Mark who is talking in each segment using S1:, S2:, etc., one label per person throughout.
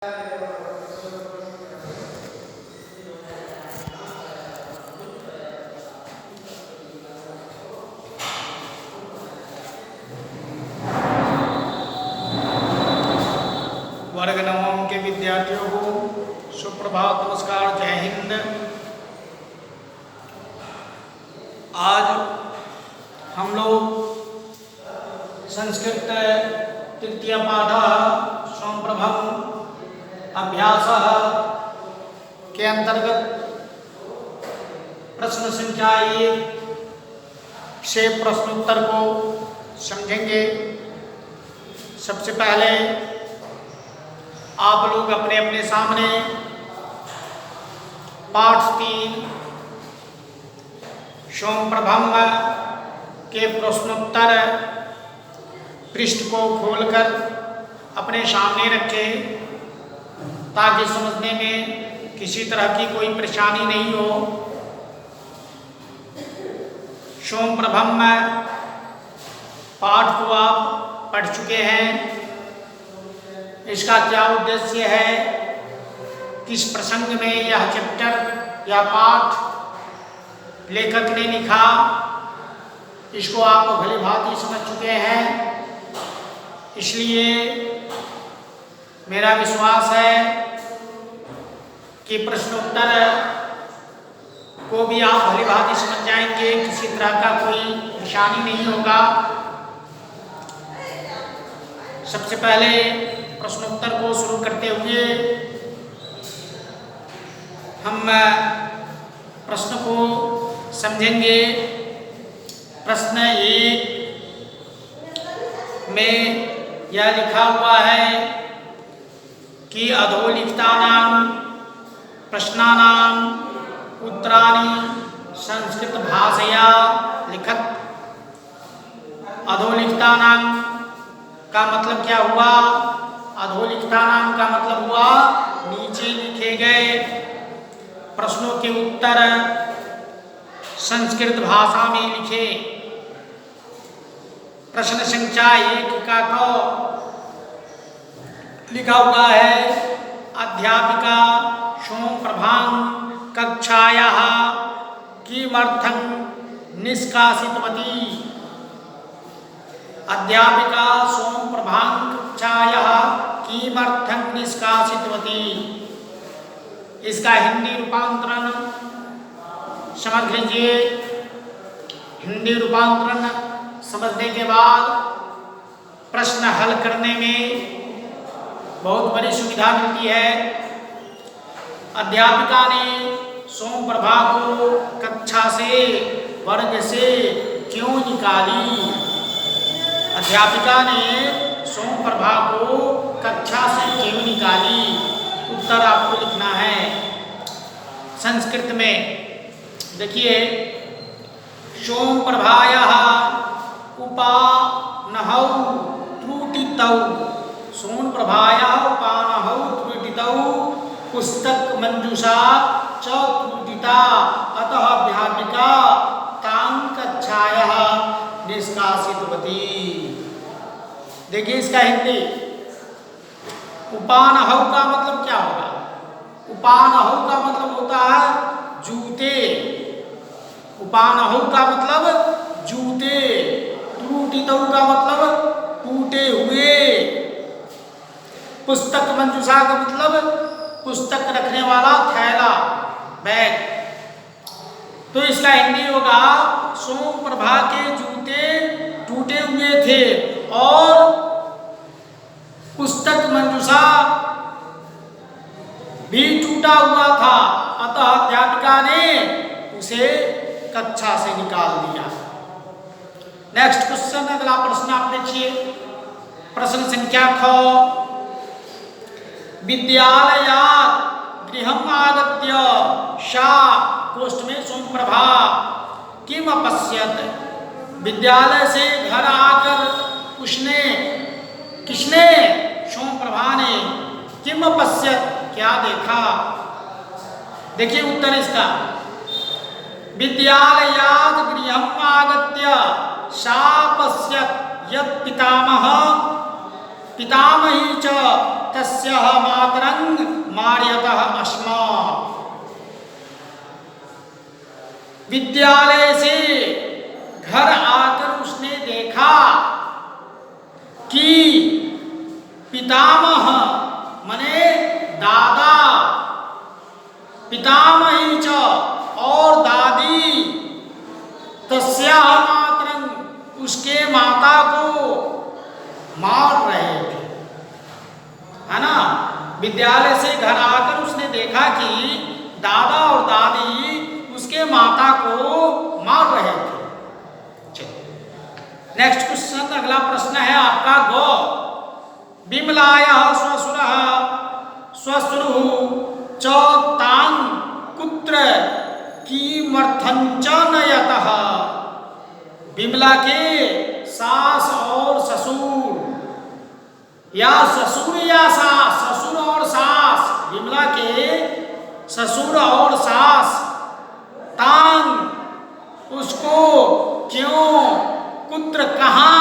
S1: वर्ग 9 के विद्यार्थियों को सुप्रभात, नमस्कार, जय हिंद। आज हम लोग संस्कृत तृतीय पाठ संप्रभम अभ्यास के अंतर्गत प्रश्न संख्या 1 से प्रश्नोत्तर को समझेंगे। सबसे पहले आप लोग अपने अपने सामने पाठ 3 संप्रभम के प्रश्नोत्तर पृष्ठ को खोलकर अपने सामने रखें ताकि समझने में किसी तरह की कोई परेशानी नहीं हो। संप्रभम पाठ को आप पढ़ चुके हैं। इसका क्या उद्देश्य है, किस प्रसंग में यह चैप्टर या पाठ लेखक ने लिखा, इसको आप भली भांति समझ चुके हैं। इसलिए मेरा विश्वास है कि प्रश्नोत्तर को भी आप भली भांति समझ जाएंगे, किसी तरह का कोई परेशानी नहीं होगा। सबसे पहले प्रश्नोत्तर को शुरू करते हुए हम प्रश्न को समझेंगे। प्रश्न 1 में यह लिखा हुआ है कि अधोलिखितानां प्रश्नानां उत्तराणि संस्कृत भाषया लिखत। अधोलिखितानां का मतलब क्या हुआ? अधोलिखितानां का मतलब हुआ नीचे लिखे गए प्रश्नों के उत्तर संस्कृत भाषा में लिखे। प्रश्न संख्या 1 का तो लिखा हुआ है अध्यापिका संप्रभां कक्षायाः किमर्थं निष्कासितवती। अध्यापिका संप्रभां कक्षायाः किमर्थं निष्कासितवती। इसका हिंदी रूपांतरण समझ लीजिए। हिंदी रूपांतरण समझने के बाद प्रश्न हल करने में बहुत बड़ी सुविधा मिलती है। अध्यापिका ने सोमप्रभा को कक्षा से, वर्ग से क्यों निकाली? अध्यापिका ने सोमप्रभा को कक्षा से क्यों निकाली? उत्तर आपको लिखना है संस्कृत में। देखिए, सोमप्रभायाः उपानहौ त्रुटितौ। सोमप्रभायाः उपानहौ त्रुटितौ पुस्तक मंजूषा च त्रुटिता, अतः अध्यापिका तां कक्षायाः निष्कासितवती। देखिए इसका हिंदी। उपानहौ का मतलब क्या होगा? उपानहौ का मतलब होता है जूते। उपानहौ का मतलब जूते। त्रुटितौ का मतलब टूटे हुए। पुस्तक मंजूषा का मतलब पुस्तक रखने वाला थैला, बैग। तो इसका हिंदी होगा सोमप्रभा के जूते टूटे हुए थे और पुस्तक मंजूषा भी टूटा हुआ था, अतः अध्यापिका ने उसे कक्षा से निकाल दिया। नेक्स्ट क्वेश्चन, अगला प्रश्न आप देखिए। प्रश्न संख्या 6 विद्यालयात् गृहम् आगत्य सा कोष्ठ में सोमप्रभा किम अपश्यत। विद्यालय से घर आकर उसने, किसने? सोमप्रभा ने। किम अपश्यत, क्या देखा? देखिए उत्तर इसका। विद्यालयात् गृहम् आगत्य सा पश्यत यत् पितामह पितामही च तस्याः मातरं मार्यतः अस्मा। विद्यालय से घर आकर उसने देखा कि पितामह मने दादा, पितामही च और दादी, तस्याः मातरं उसके माता को मार रहे थे, है ना। विद्यालय से घर आकर उसने देखा कि दादा और दादी उसके माता को मार रहे थे। नेक्स्ट क्वेश्चन, अगला प्रश्न है आपका गो। विमलायाः श्वशुरः श्वश्रुः च तां कुत्र किमर्थं च नयतः। विमला के सास और ससुर, या ससुर या सास, ससुर और सास, विमला के ससुर और सास, तांग उसको क्यों, कुत्र कहाँ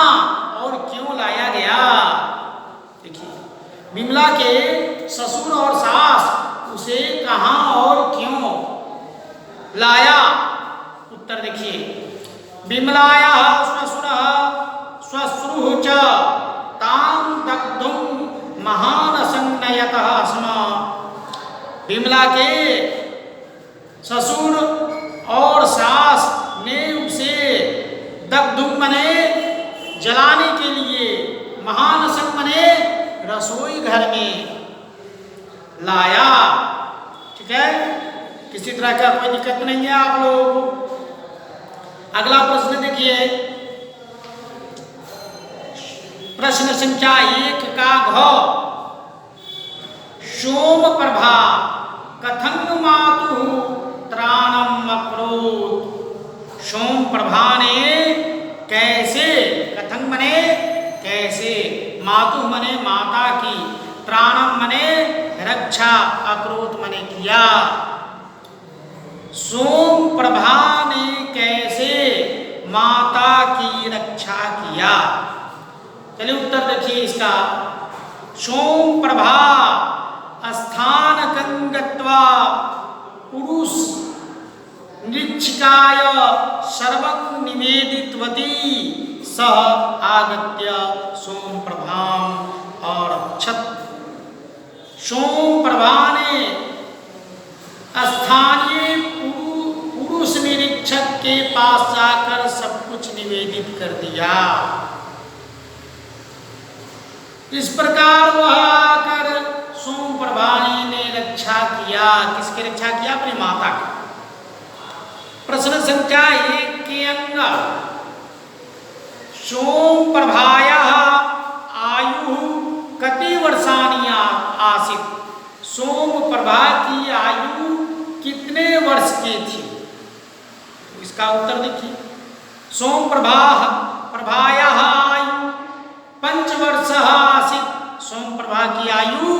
S1: और क्यों लाया गया। देखिए, विमला के ससुर और सास उसे कहाँ और क्यों लाया। उत्तर देखिए, विमलायाः श्वशुरः श्वश्रुः च तां दग्धुं महान् संनयतः स्म। विमला के ससुर और सास ने उसे दग्धुं मने जलाने के लिए, महान संग मने रसोई घर में लाया। ठीक है, किसी तरह का कोई दिक्कत नहीं है आप लोगों को। अगला प्रश्न देखिए, प्रश्न संख्या 1 का घ। सोम प्रभा कथं मातुः त्राणम् अकरोत्। सोम प्रभा ने कैसे, कथं मने कैसे, मातु मने माता की, त्राणम मने रक्षा, अकरोत मने किया। सोम प्रभा ने कैसे माता की रक्षा किया। चलिए उत्तर देखिए इसका। सोम प्रभा स्थानकं गत्वा पुरुष निरीक्षिकाय सर्वं निवेदितवती, सह आगत्य सोम प्रभाम आरक्षत। सोम प्रभा ने स्थानीय पुरुष निरीक्षक के पास जाकर सब कुछ निवेदित कर दिया। इस प्रकार वह आकर सोम प्रभा ने रक्षा किया। किसकी रक्षा किया? अपनी माता की। प्रश्न संख्या 1 के अंग। सोम प्रभायाः आयुः कति वर्षाणि आसीत्। सोम प्रभा की आयु कितने वर्ष की थी? इसका उत्तर देखिए। सोम प्रभायाः आयु 5 वर्षः आसीत्। सोम प्रभा की आयु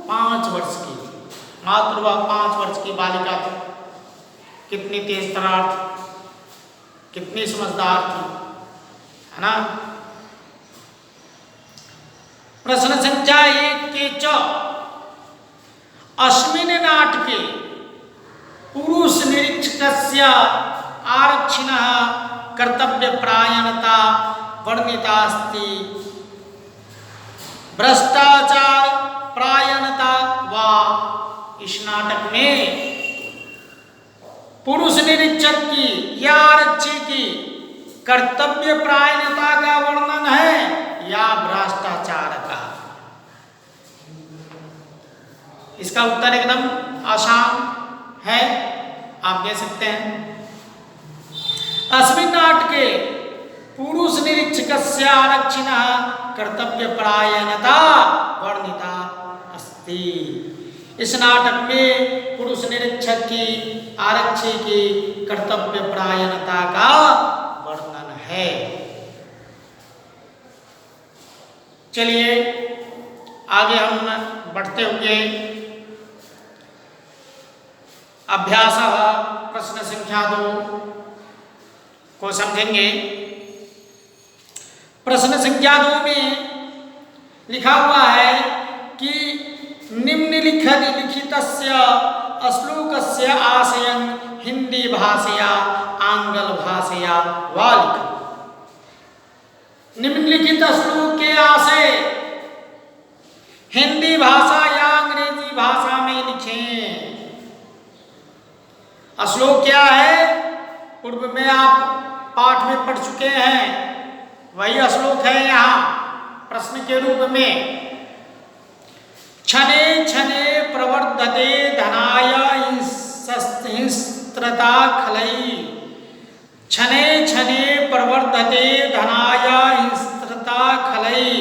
S1: 5 वर्ष की थी। मात्र वह 5 वर्ष की बालिका थी। कितनी तेज तरार थी, कितनी समझदार थी, है ना। प्रश्न संख्या 1 के च। अस्मिन् नाटके पुरुष निरीक्षकस्य आरक्षिणः कर्तव्यपरायणता वर्णिता अस्ति। भ्रष्टाचार परायणता वा। इस नाटक में पुरुष निरीक्षक की या आरक्षी की कर्तव्य परायणता का वर्णन है या भ्रष्टाचार का। इसका उत्तर एकदम आसान है, आप दे सकते हैं। अस्मिन् नाटके पुरुष निरीक्षकस्य आरक्षिणः कर्तव्यपरायणता वर्णिता अस्ति। इस नाटक में पुरुष निरीक्षक की, आरक्षी की कर्तव्यपरायणता का वर्णन है। चलिए आगे हम बढ़ते हुए अभ्यास प्रश्न संख्या 2 को समझेंगे। प्रश्न संख्या 2 में लिखा हुआ है कि निम्नलिखितस्य श्लोकस्य आशयं हिंदी भाषया आंग्ल भाषया वा लिखा। निम्नलिखित श्लोक के आशय हिंदी भाषा या अंग्रेजी भाषा में लिखें। श्लोक क्या है? पूर्व में आप पाठ में पढ़ चुके हैं, वही श्लोक है यहाँ प्रश्न के रूप में। क्षणे क्षणे प्रवर्धते धनाय हिंस्त्रता खलई। क्षणे क्षणे प्रवर्धते धनाय हिंस्त्रता खलई।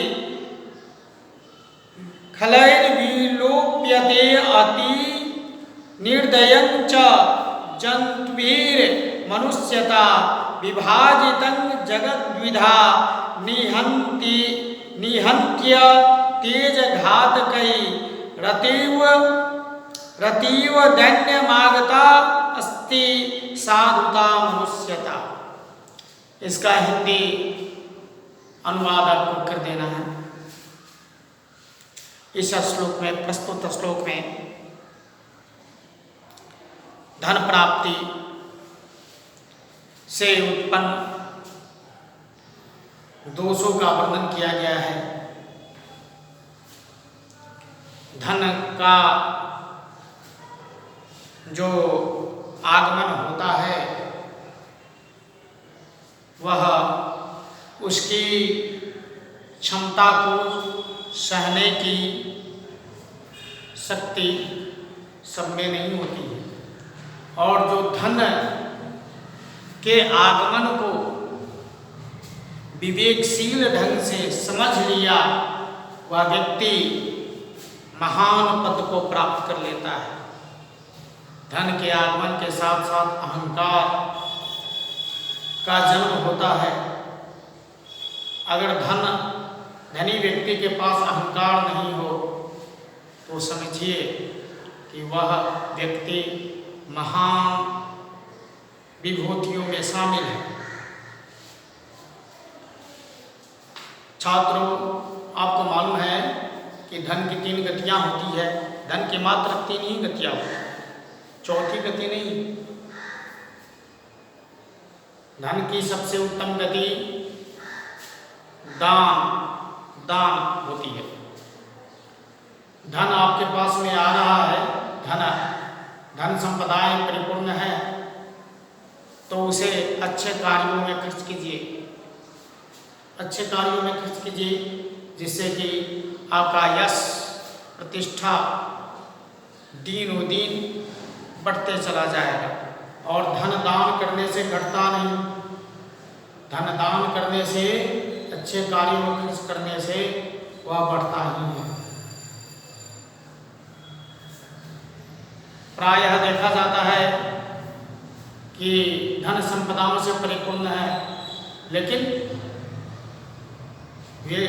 S1: खलैर्विलोप्यते अति निर्दयं च जन्तुभिर् मनुष्यता विभाजितं जगद्विधा निहन्त्य तेजघातकै रतीव दैन्यमागता अस्ति साधुता मनुष्यता। इसका हिंदी अनुवाद आपको कर देना है। इस श्लोक में, प्रस्तुत श्लोक में धन प्राप्ति से उत्पन्न दोषों का वर्णन किया गया है। धन का जो आगमन होता है वह उसकी क्षमता को सहने की शक्ति सब में नहीं होती है, और जो धन के आगमन को विवेकशील ढंग से समझ लिया वह व्यक्ति महान पद को प्राप्त कर लेता है। धन के आगमन के साथ साथ अहंकार का जन्म होता है। अगर धनी व्यक्ति के पास अहंकार नहीं हो तो समझिए कि वह व्यक्ति महान विभूतियों में शामिल है। छात्रों, आपको मालूम है कि धन की 3 गतियां होती है। धन की मात्र 3 ही गतियां होती है, चौथी गति नहीं। धन की सबसे उत्तम गति दान होती है। धन आपके पास में आ रहा है, धन संपदाएं परिपूर्ण है, तो उसे अच्छे कार्यों में खर्च कीजिए। अच्छे कार्यों में खर्च कीजिए जिससे कि आपका यश प्रतिष्ठा दिनों दिन बढ़ते चला जाएगा। और धन दान करने से घटता नहीं, धन दान करने से, अच्छे कार्यों में खर्च करने से वह बढ़ता ही है। प्रायः देखा जाता है कि धन संपदाओं से परिपूर्ण है, लेकिन वे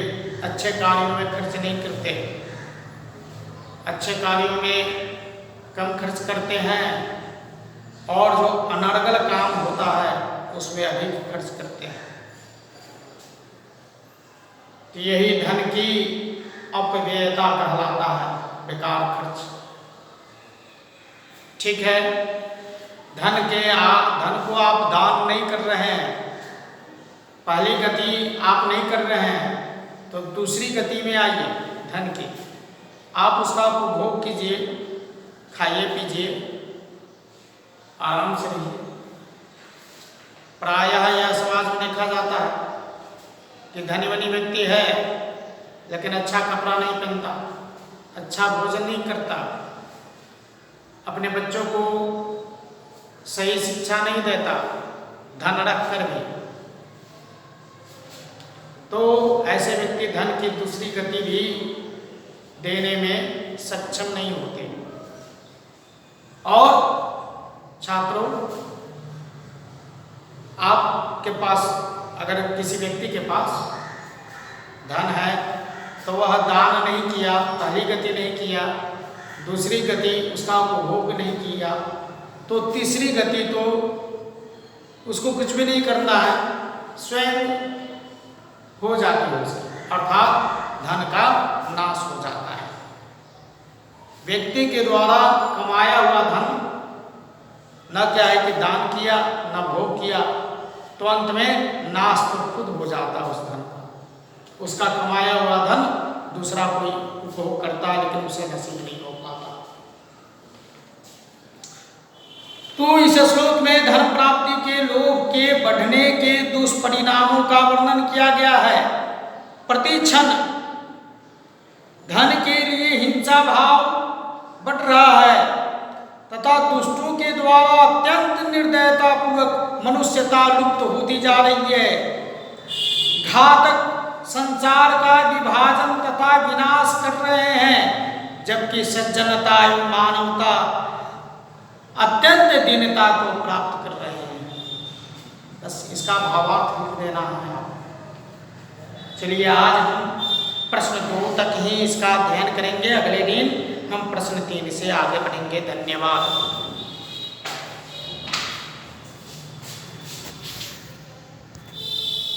S1: अच्छे कार्यों में खर्च नहीं करते, अच्छे कार्यों में कम खर्च करते हैं, और जो अनर्गल काम होता है उसमें अधिक खर्च करते हैं। तो यही धन की अपव्ययता कहलाता है, बेकार खर्च। ठीक है, धन को आप दान नहीं कर रहे हैं, पहली गति आप नहीं कर रहे हैं, तो दूसरी गति में आइए धन की। आप उसका उपभोग कीजिए, खाइए पीजिए, आराम से रहिए। प्रायः यह समाज में देखा जाता है कि धनी वनी व्यक्ति है लेकिन अच्छा कपड़ा नहीं पहनता, अच्छा भोजन नहीं करता, अपने बच्चों को सही शिक्षा नहीं देता, धन रख कर भी। तो ऐसे व्यक्ति धन की दूसरी गति भी देने में सक्षम नहीं होते। और छात्रों, आपके पास अगर किसी व्यक्ति के पास धन है तो वह दान नहीं किया, पहली गति नहीं किया, दूसरी गति उसका उपभोग नहीं किया, तो तीसरी गति तो उसको कुछ भी नहीं करना है, स्वयं हो जाती है उसकी। अर्थात धन का नाश हो जाता है। व्यक्ति के द्वारा कमाया हुआ धन न क्या है कि दान किया न भोग किया तो अंत में नाश तो खुद हो जाता उस धन का। उसका कमाया हुआ धन दूसरा कोई उपभोग करता है लेकिन उसे नसीब नहीं हो पाता। तो इस श्लोक में धन प्राप्ति के लोभ के बढ़ने के दुष्परिणामों का वर्णन किया गया है। प्रतिक्षण धन के लिए हिंसा भाव बढ़ रहा है तथा दुष्टों के द्वारा अत्यंत निर्दयता पूर्वक मनुष्यता लुप्त होती जा रही है। घातक संसार का विभाजन तथा विनाश कर रहे हैं जबकि सज्जनता एवं मानवता अत्यंत दीनता को प्राप्त कर रहे हैं। बस इसका भावार्थ लिख देना है। चलिए आज हम प्रश्न 2 तक ही इसका अध्ययन करेंगे। अगले दिन हम प्रश्न 3 से आगे बढ़ेंगे। धन्यवाद।